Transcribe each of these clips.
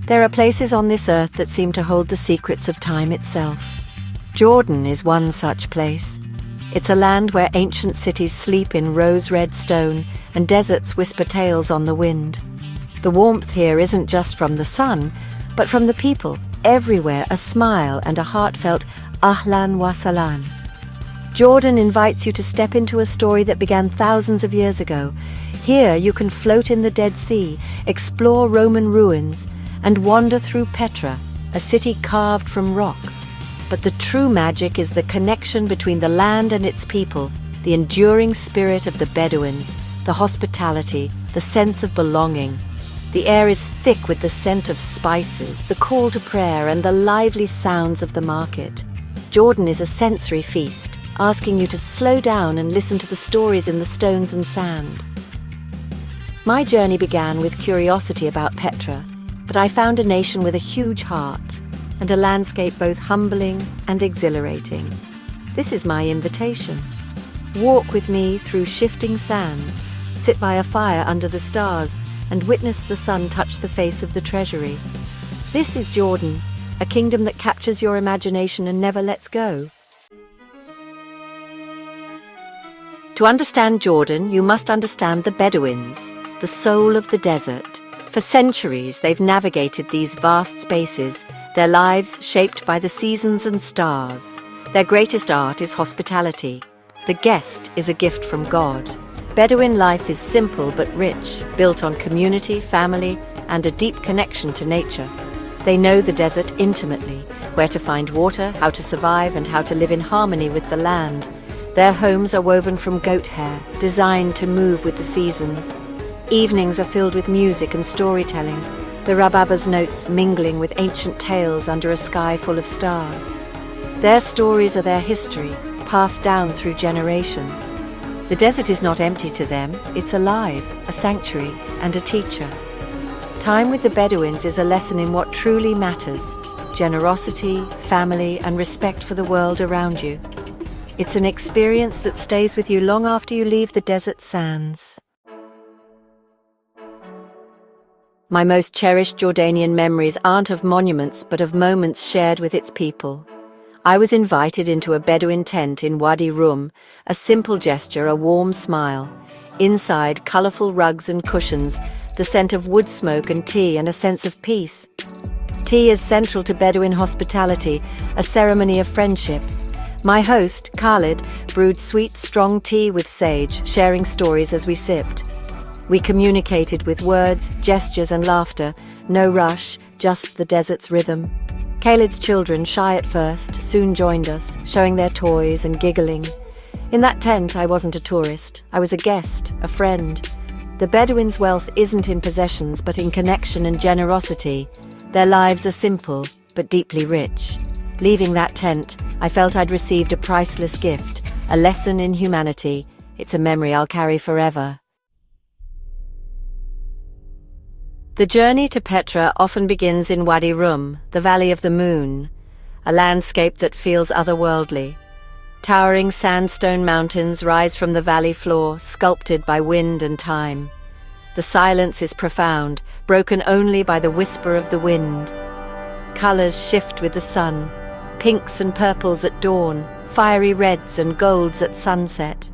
There are places on this earth that seem to hold the secrets of time itself. Jordan is one such place. It's a land where ancient cities sleep in rose-red stone and deserts whisper tales on the wind. The warmth here isn't just from the sun, but from the people. Everywhere, a smile and a heartfelt ahlan wa salam. Jordan invites you to step into a story that began thousands of years ago. Here you can float in the Dead Sea, explore Roman ruins, and wander through Petra, a city carved from rock. But the true magic is the connection between the land and its people, the enduring spirit of the Bedouins, the hospitality, the sense of belonging. The air is thick with the scent of spices, the call to prayer, and the lively sounds of the market. Jordan is a sensory feast, asking you to slow down and listen to the stories in the stones and sand. My journey began with curiosity about Petra, but I found a nation with a huge heart and a landscape both humbling and exhilarating. This is my invitation. Walk with me through shifting sands, sit by a fire under the stars, and witness the sun touch the face of the treasury. This is Jordan, a kingdom that captures your imagination and never lets go. To understand Jordan, you must understand the Bedouins, the soul of the desert. For centuries, they've navigated these vast spaces, their lives shaped by the seasons and stars. Their greatest art is hospitality. The guest is a gift from God. Bedouin life is simple but rich, built on community, family, and a deep connection to nature. They know the desert intimately, where to find water, how to survive, and how to live in harmony with the land. Their homes are woven from goat hair, designed to move with the seasons. Evenings are filled with music and storytelling, the rababa's notes mingling with ancient tales under a sky full of stars. Their stories are their history, passed down through generations. The desert is not empty to them, it's alive, a sanctuary and a teacher. Time with the Bedouins is a lesson in what truly matters: generosity, family, and respect for the world around you. It's an experience that stays with you long after you leave the desert sands. My most cherished Jordanian memories aren't of monuments, but of moments shared with its people. I was invited into a Bedouin tent in Wadi Rum, a simple gesture, a warm smile. Inside, colourful rugs and cushions, the scent of wood smoke and tea, and a sense of peace. Tea is central to Bedouin hospitality, a ceremony of friendship. My host, Khalid, brewed sweet, strong tea with sage, sharing stories as we sipped. We communicated with words, gestures, and laughter. No rush, just the desert's rhythm. Khalid's children, shy at first, soon joined us, showing their toys and giggling. In that tent, I wasn't a tourist. I was a guest, a friend. The Bedouins' wealth isn't in possessions, but in connection and generosity. Their lives are simple, but deeply rich. Leaving that tent, I felt I'd received a priceless gift, a lesson in humanity. It's a memory I'll carry forever. The journey to Petra often begins in Wadi Rum, the Valley of the Moon, a landscape that feels otherworldly. Towering sandstone mountains rise from the valley floor, sculpted by wind and time. The silence is profound, broken only by the whisper of the wind. Colors shift with the sun, pinks and purples at dawn, fiery reds and golds at sunset.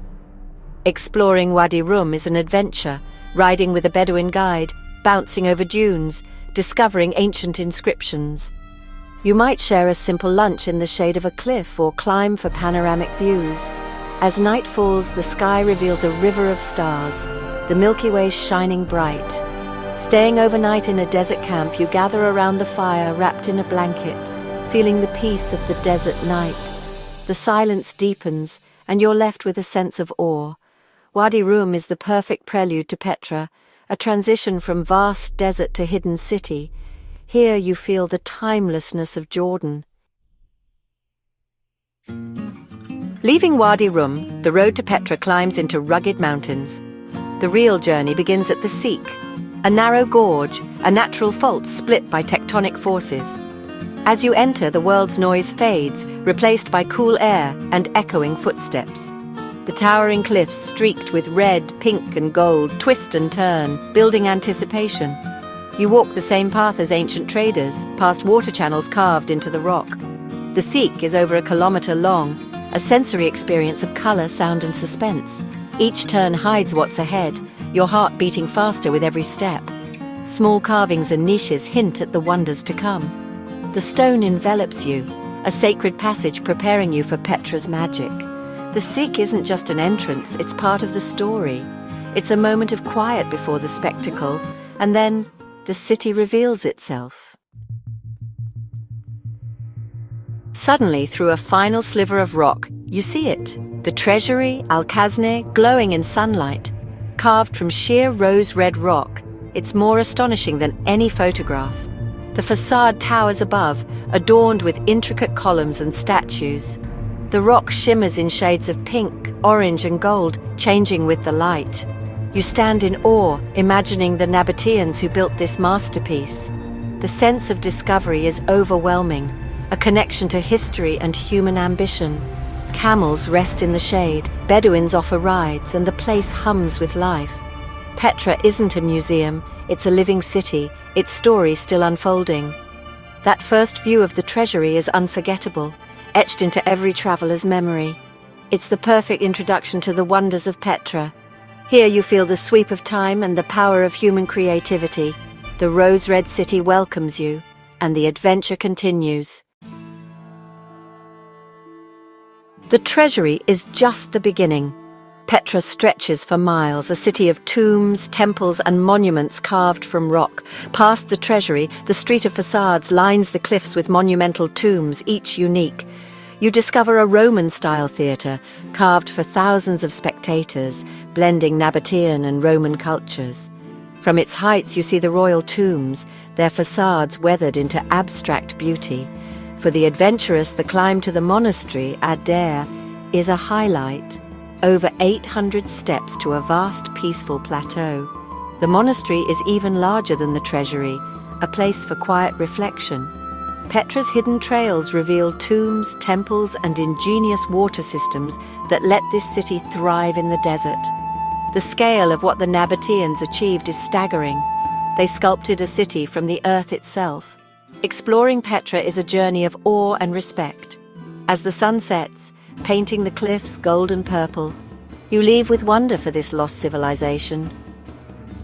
Exploring Wadi Rum is an adventure, riding with a Bedouin guide, bouncing over dunes, discovering ancient inscriptions. You might share a simple lunch in the shade of a cliff or climb for panoramic views. As night falls, the sky reveals a river of stars, the Milky Way shining bright. Staying overnight in a desert camp, you gather around the fire wrapped in a blanket, feeling the peace of the desert night. The silence deepens, and you're left with a sense of awe. Wadi Rum is the perfect prelude to Petra, a transition from vast desert to hidden city. Here you feel the timelessness of Jordan. Leaving Wadi Rum, the road to Petra climbs into rugged mountains. The real journey begins at the Seek, a narrow gorge, a natural fault split by tectonic forces. As you enter, the world's noise fades, replaced by cool air and echoing footsteps. The towering cliffs, streaked with red, pink, and gold, twist and turn, building anticipation. You walk the same path as ancient traders, past water channels carved into the rock. The seek is over 1 kilometer long, a sensory experience of color, sound, and suspense. Each turn hides what's ahead, your heart beating faster with every step. Small carvings and niches hint at the wonders to come. The stone envelops you, a sacred passage preparing you for Petra's magic. The seek isn't just an entrance, it's part of the story. It's a moment of quiet before the spectacle, and then the city reveals itself. Suddenly, through a final sliver of rock, you see it. The treasury, Alcazne, glowing in sunlight. Carved from sheer rose-red rock, it's more astonishing than any photograph. The facade towers above, adorned with intricate columns and statues. The rock shimmers in shades of pink, orange, and gold, changing with the light. You stand in awe, imagining the Nabateans who built this masterpiece. The sense of discovery is overwhelming, a connection to history and human ambition. Camels rest in the shade, Bedouins offer rides, and the place hums with life. Petra isn't a museum, it's a living city, its story still unfolding. That first view of the treasury is unforgettable, etched into every traveler's memory. It's the perfect introduction to the wonders of Petra. Here you feel the sweep of time and the power of human creativity. The rose-red city welcomes you, and the adventure continues. The treasury is just the beginning. Petra stretches for miles, a city of tombs, temples, and monuments carved from rock. Past the treasury, the street of facades lines the cliffs with monumental tombs, each unique. You discover a Roman-style theatre, carved for thousands of spectators, blending Nabatean and Roman cultures. From its heights you see the royal tombs, their facades weathered into abstract beauty. For the adventurous, the climb to the monastery, Adair, is a highlight. Over 800 steps to a vast, peaceful plateau. The monastery is even larger than the treasury, a place for quiet reflection. Petra's hidden trails reveal tombs, temples, and ingenious water systems that let this city thrive in the desert. The scale of what the Nabateans achieved is staggering. They sculpted a city from the earth itself. Exploring Petra is a journey of awe and respect. As the sun sets, painting the cliffs gold and purple, you leave with wonder for this lost civilization.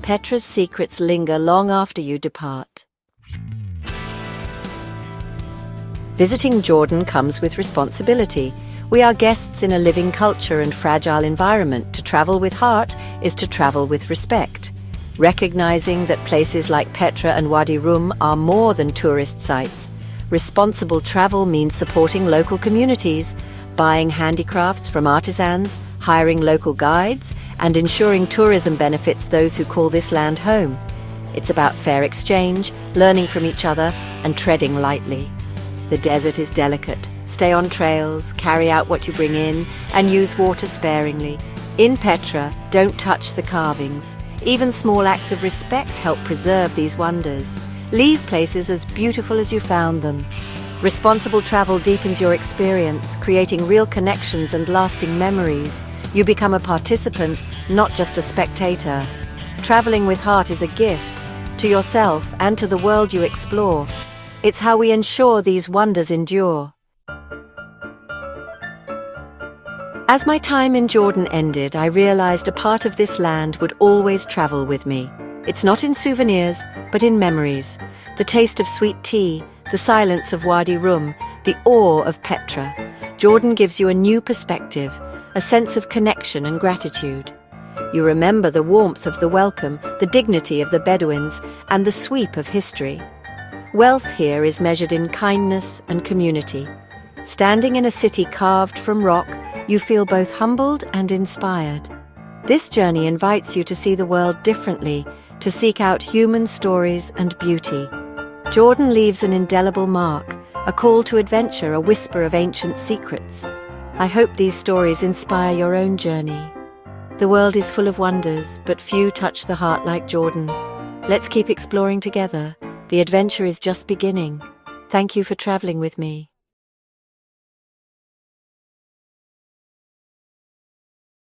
Petra's secrets linger long after you depart. Visiting Jordan comes with responsibility. We are guests in a living culture and fragile environment. To travel with heart is to travel with respect. Recognizing that places like Petra and Wadi Rum are more than tourist sites. Responsible travel means supporting local communities, buying handicrafts from artisans, hiring local guides, and ensuring tourism benefits those who call this land home. It's about fair exchange, learning from each other, and treading lightly. The desert is delicate. Stay on trails, carry out what you bring in, and use water sparingly. In Petra, don't touch the carvings. Even small acts of respect help preserve these wonders. Leave places as beautiful as you found them. Responsible travel deepens your experience, creating real connections and lasting memories. You become a participant, not just a spectator. Traveling with heart is a gift, to yourself and to the world you explore. It's how we ensure these wonders endure. As my time in Jordan ended, I realized a part of this land would always travel with me. It's not in souvenirs, but in memories. The taste of sweet tea, the silence of Wadi Rum, the awe of Petra. Jordan gives you a new perspective, a sense of connection and gratitude. You remember the warmth of the welcome, the dignity of the Bedouins, and the sweep of history. Wealth here is measured in kindness and community. Standing in a city carved from rock, you feel both humbled and inspired. This journey invites you to see the world differently, to seek out human stories and beauty. Jordan leaves an indelible mark, a call to adventure, a whisper of ancient secrets. I hope these stories inspire your own journey. The world is full of wonders, but few touch the heart like Jordan. Let's keep exploring together. The adventure is just beginning. Thank you for traveling with me.